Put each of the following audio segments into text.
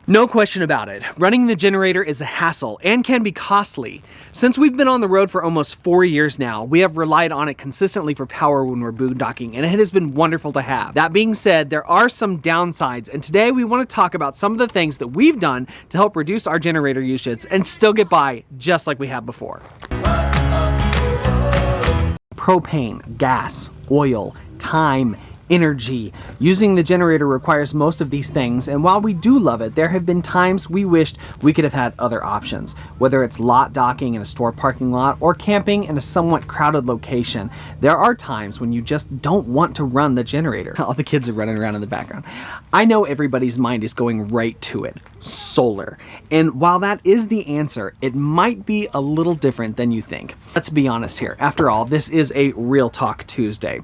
No question about it. Running the generator is a hassle and can be costly. Since we've been on the road for almost 4 years now, we have relied on it consistently for power when we're boondocking, and it has been wonderful to have. That being said, there are some downsides, and today we want to talk about some of the things that we've done to help reduce our generator usage and still get by just like we have before. Propane, gas, oil, time, energy. Using the generator requires most of these things, and while we do love it, there have been times we wished we could have had other options, whether it's lot docking in a store parking lot or camping in a somewhat crowded location. There are times when you just don't want to run the generator. All the kids are running around in the background. I know everybody's mind is going right to it. Solar. And while that is the answer, it might be a little different than you think. Let's be honest here. After all, this is a Real Talk Tuesday.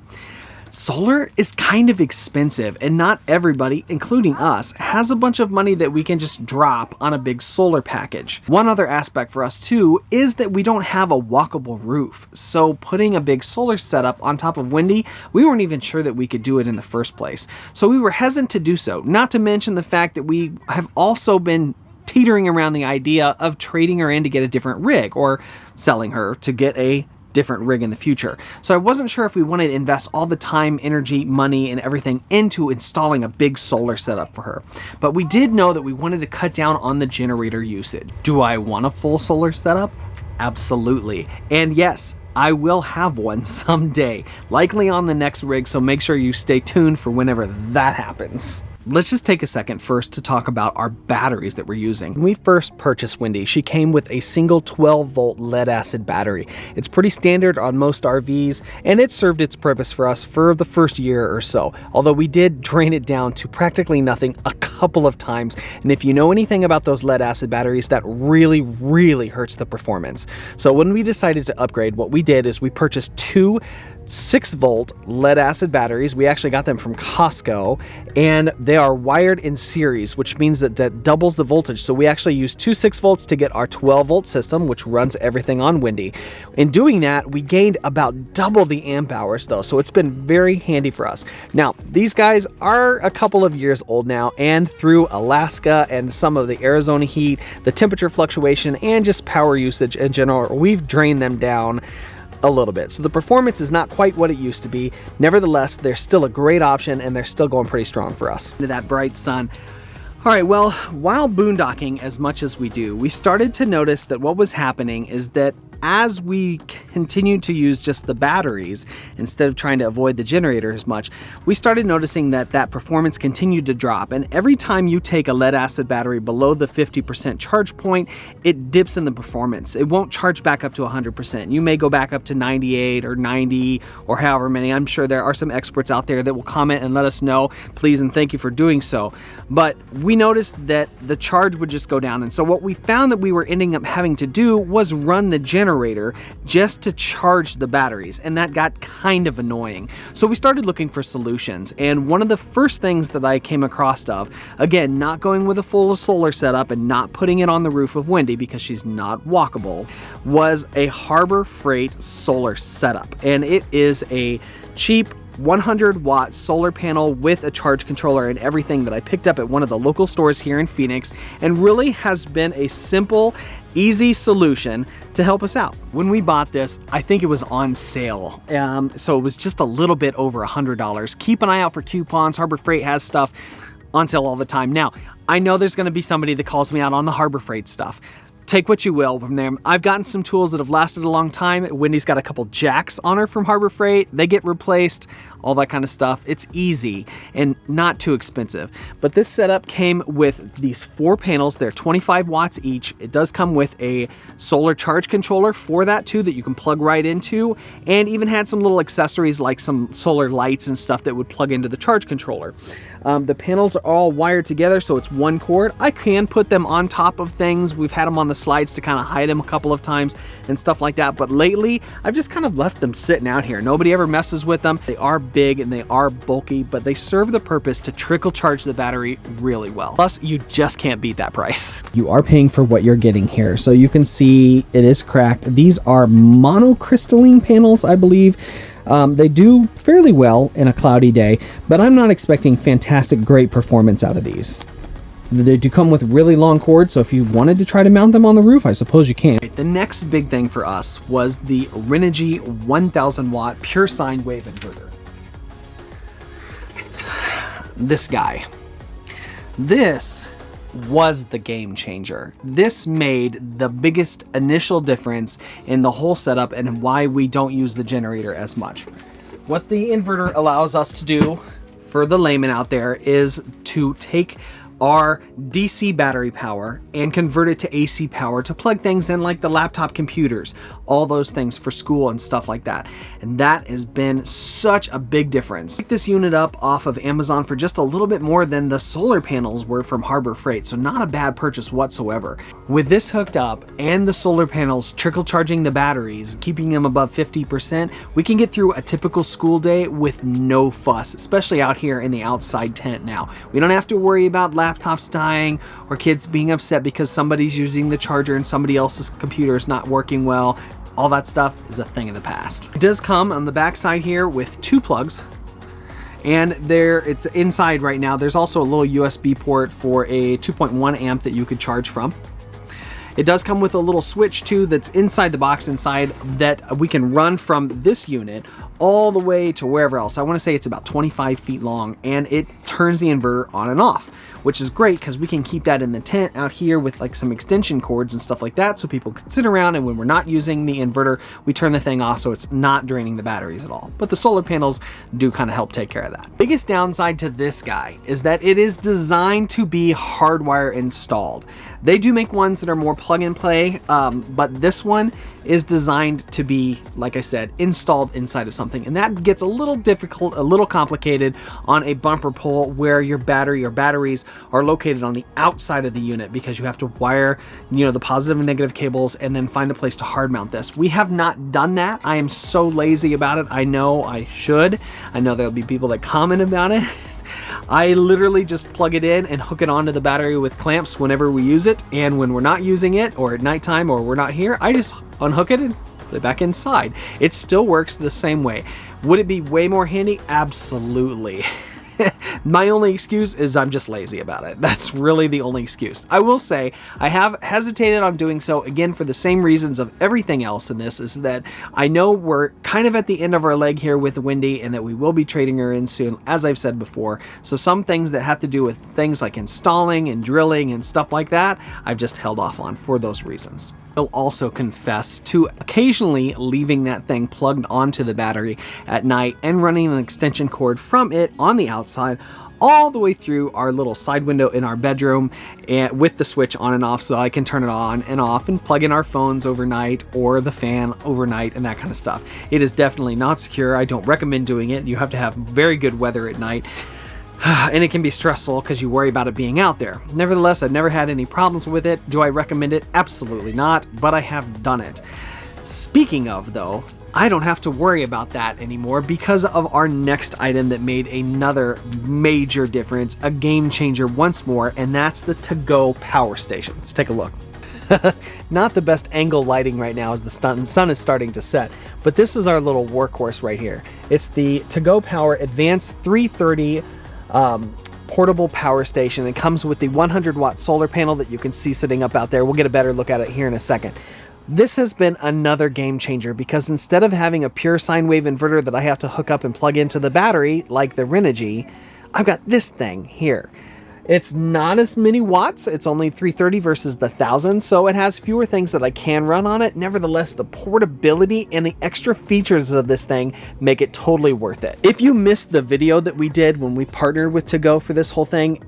Solar is kind of expensive, and not everybody, including us, has a bunch of money that we can just drop on a big solar package. One other aspect for us too is that we don't have a walkable roof, so putting a big solar setup on top of windy, we weren't even sure that we could do it in the first place. So we were hesitant to do so, not to mention the fact that we have also been teetering around the idea of trading her in to get a different rig, or selling her to get a different rig in the future. So I wasn't sure if we wanted to invest all the time, energy, money, and everything into installing a big solar setup for her. But we did know that we wanted to cut down on the generator usage. Do I want a full solar setup? Absolutely. And yes, I will have one someday, likely on the next rig, so make sure you stay tuned for whenever that happens. Let's just take a second first to talk about our batteries that we're using. When we first purchased Wendy, she came with a single 12-volt lead acid battery. It's pretty standard on most RVs, and it served its purpose for us for the first year or so, although we did drain it down to practically nothing a couple of times. And if you know anything about those lead acid batteries, that really hurts the performance. So when we decided to upgrade, what we did is we purchased two 6-volt lead acid batteries. We actually got them from Costco, and they are wired in series, which means that doubles the voltage. So we actually use two 6 volts to get our 12-volt system, which runs everything on Windy. In doing that, we gained about double the amp hours though, so it's been very handy for us. Now, these guys are a couple of years old now, and through Alaska and some of the Arizona heat, the temperature fluctuation, and just power usage in general, we've drained them down a little bit. So the performance is not quite what it used to be. Nevertheless, they're still a great option, and they're still going pretty strong for us. Into that bright sun. All right, well, while boondocking as much as we do, we started to notice that what was happening is that as we continued to use just the batteries instead of trying to avoid the generator as much, we started noticing that performance continued to drop. And every time you take a lead acid battery below the 50% charge point, it dips in the performance. It won't charge back up to 100%. You may go back up to 98 or 90 or however many. I'm sure there are some experts out there that will comment and let us know, please and thank you for doing so. But we noticed that the charge would just go down. And so what we found that we were ending up having to do was run the generator just to charge the batteries, and that got kind of annoying. So we started looking for solutions, and one of the first things that I came across of, again, not going with a full solar setup and not putting it on the roof of Wendy because she's not walkable, was a Harbor Freight solar setup. And it is a cheap 100-watt solar panel with a charge controller and everything that I picked up at one of the local stores here in Phoenix, and really has been a simple, easy solution to help us out. When we bought this, I think it was on sale, so it was just a little bit over $100. Keep an eye out for coupons. Harbor Freight has stuff on sale all the time. Now, I know there's going to be somebody that calls me out on the Harbor Freight stuff. Take what you will from them. I've gotten some tools that have lasted a long time. Wendy's got a couple jacks on her from Harbor Freight. They get replaced, all that kind of stuff. It's easy and not too expensive. But this setup came with these 4 panels. They're 25 watts each. It does come with a solar charge controller for that too that you can plug right into, and even had some little accessories like some solar lights and stuff that would plug into the charge controller. The panels are all wired together, so it's one cord. I can put them on top of things. We've had them on the slides to kind of hide them a couple of times and stuff like that, but lately I've just kind of left them sitting out here. Nobody ever messes with them. They are big and they are bulky, but they serve the purpose to trickle charge the battery really well. Plus, you just can't beat that price. You are paying for what you're getting here. So you can see it is cracked. These are monocrystalline panels, I believe. They do fairly well in a cloudy day, but I'm not expecting fantastic, great performance out of these. They do come with really long cords, so if you wanted to try to mount them on the roof, I suppose you can. The next big thing for us was the Renegy 1000 watt pure sine wave inverter. This guy. This was the game changer. This made the biggest initial difference in the whole setup and why we don't use the generator as much. What the inverter allows us to do for the layman out there is to take our DC battery power and convert it to AC power to plug things in like the laptop computers, all those things for school and stuff like that. And that has been such a big difference. Picked this unit up off of Amazon for just a little bit more than the solar panels were from Harbor Freight, so not a bad purchase whatsoever. With this hooked up and the solar panels trickle charging the batteries, keeping them above 50%, we can get through a typical school day with no fuss, especially out here in the outside tent now. We don't have to worry about laptops dying or kids being upset because somebody's using the charger and somebody else's computer is not working well. All that stuff is a thing of the past. It does come on the back side here with 2 plugs, and it's inside right now. There's also a little USB port for a 2.1 amp that you could charge from. It does come with a little switch too that's inside the box inside that we can run from this unit all the way to wherever else. I want to say it's about 25 feet long, and it turns the inverter on and off, which is great because we can keep that in the tent out here with like some extension cords and stuff like that, so people can sit around, and when we're not using the inverter, we turn the thing off so it's not draining the batteries at all. But the solar panels do kind of help take care of that. Biggest downside to this guy is that it is designed to be hardwire installed. They do make ones that are more plug and play, but this one is designed to be, like I said, installed inside of something, and that gets a little difficult, a little complicated on a bumper pole where your batteries are located on the outside of the unit, because you have to wire, you know, the positive and negative cables and then find a place to hard mount this. We have not done that. I am so lazy about it. I know I should. I know there'll be people that comment about it. I literally just plug it in and hook it onto the battery with clamps whenever we use it, and when we're not using it or at nighttime or we're not here, I just unhook it and put it back inside. It still works the same way. Would it be way more handy? Absolutely. My only excuse is I'm just lazy about it. That's really the only excuse. I will say I have hesitated on doing so, again, for the same reasons of everything else in this, is that I know we're kind of at the end of our leg here with Wendy, and that we will be trading her in soon, as I've said before. So some things that have to do with things like installing and drilling and stuff like that, I've just held off on for those reasons. I'll also confess to occasionally leaving that thing plugged onto the battery at night and running an extension cord from it on the outside all the way through our little side window in our bedroom, and with the switch on and off so I can turn it on and off and plug in our phones overnight or the fan overnight and that kind of stuff. It is definitely not secure. I don't recommend doing it. You have to have very good weather at night. And it can be stressful because you worry about it being out there. Nevertheless, I've never had any problems with it. Do I recommend it? Absolutely not, but I have done it. Speaking of, though, I don't have to worry about that anymore because of our next item that made another major difference, a game changer once more, and that's the to-go power station. Let's take a look. Not the best angle lighting right now as the sun is starting to set, but this is our little workhorse right here. It's the to-go power advanced 330 portable power station. It comes with the 100 watt solar panel that you can see sitting up out there. We'll get a better look at it here in a second. This has been another game changer because instead of having a pure sine wave inverter that I have to hook up and plug into the battery like the Renegy, I've got this thing here. It's not as many watts. It's only 330 versus the 1000, so it has fewer things that I can run on it. Nevertheless, the portability and the extra features of this thing make it totally worth it. If you missed the video that we did when we partnered with To Go for this whole thing,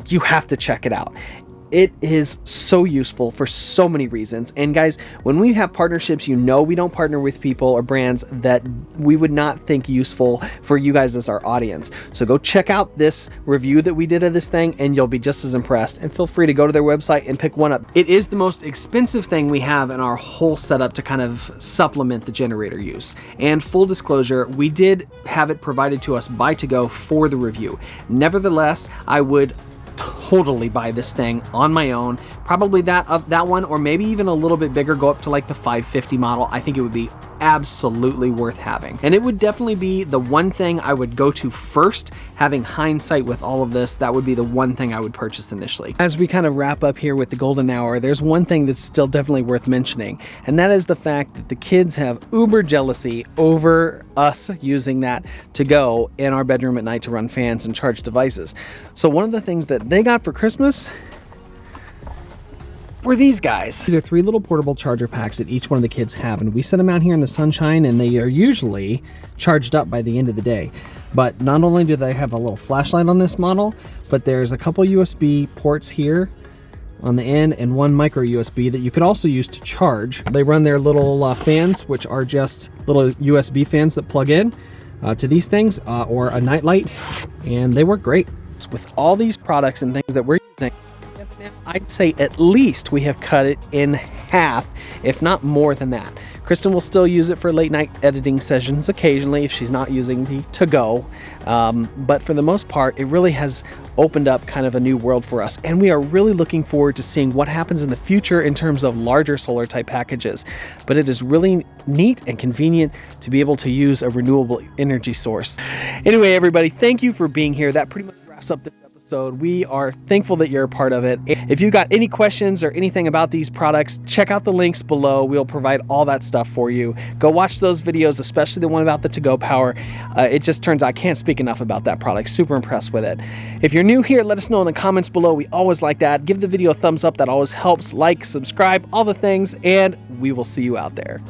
you have to check it out. It is so useful for so many reasons. And guys, when we have partnerships, you know we don't partner with people or brands that we would not think useful for you guys as our audience. So go check out this review that we did of this thing and you'll be just as impressed. And feel free to go to their website and pick one up. It is the most expensive thing we have in our whole setup to kind of supplement the generator use. And full disclosure, we did have it provided to us by To Go for the review. Nevertheless, I would totally buy this thing on my own, probably that one, or maybe even a little bit bigger, go up to like the 550 model. I think it would be absolutely worth having. And it would definitely be the one thing I would go to first. Having hindsight with all of this, that would be the one thing I would purchase initially. As we kind of wrap up here with the golden hour, there's one thing that's still definitely worth mentioning, and that is the fact that the kids have uber jealousy over us using that to go in our bedroom at night to run fans and charge devices. So one of the things that they got for Christmas were these guys. These are 3 little portable charger packs that each one of the kids have, and we set them out here in the sunshine, and they are usually charged up by the end of the day. But not only do they have a little flashlight on this model, but there's a couple USB ports here on the end and one micro USB that you could also use to charge. They run their little fans, which are just little USB fans that plug in to these things, or a nightlight, and they work great. With all these products and things that we're using, I'd say at least we have cut it in half, if not more than that. Kristen will still use it for late night editing sessions occasionally if she's not using the to-go, but for the most part, it really has opened up kind of a new world for us, and we are really looking forward to seeing what happens in the future in terms of larger solar type packages. But it is really neat and convenient to be able to use a renewable energy source. Anyway, everybody, thank you for being here. That pretty much wraps up this episode. We are thankful that you're a part of it. If you've got any questions or anything about these products, check out the links below. We'll provide all that stuff for you. Go watch those videos, especially the one about the to-go power. It just turns out I can't speak enough about that product. Super impressed with it. If you're new here, let us know in the comments below. We always like that. Give the video a thumbs up. That always helps. Like, subscribe, all the things, and we will see you out there.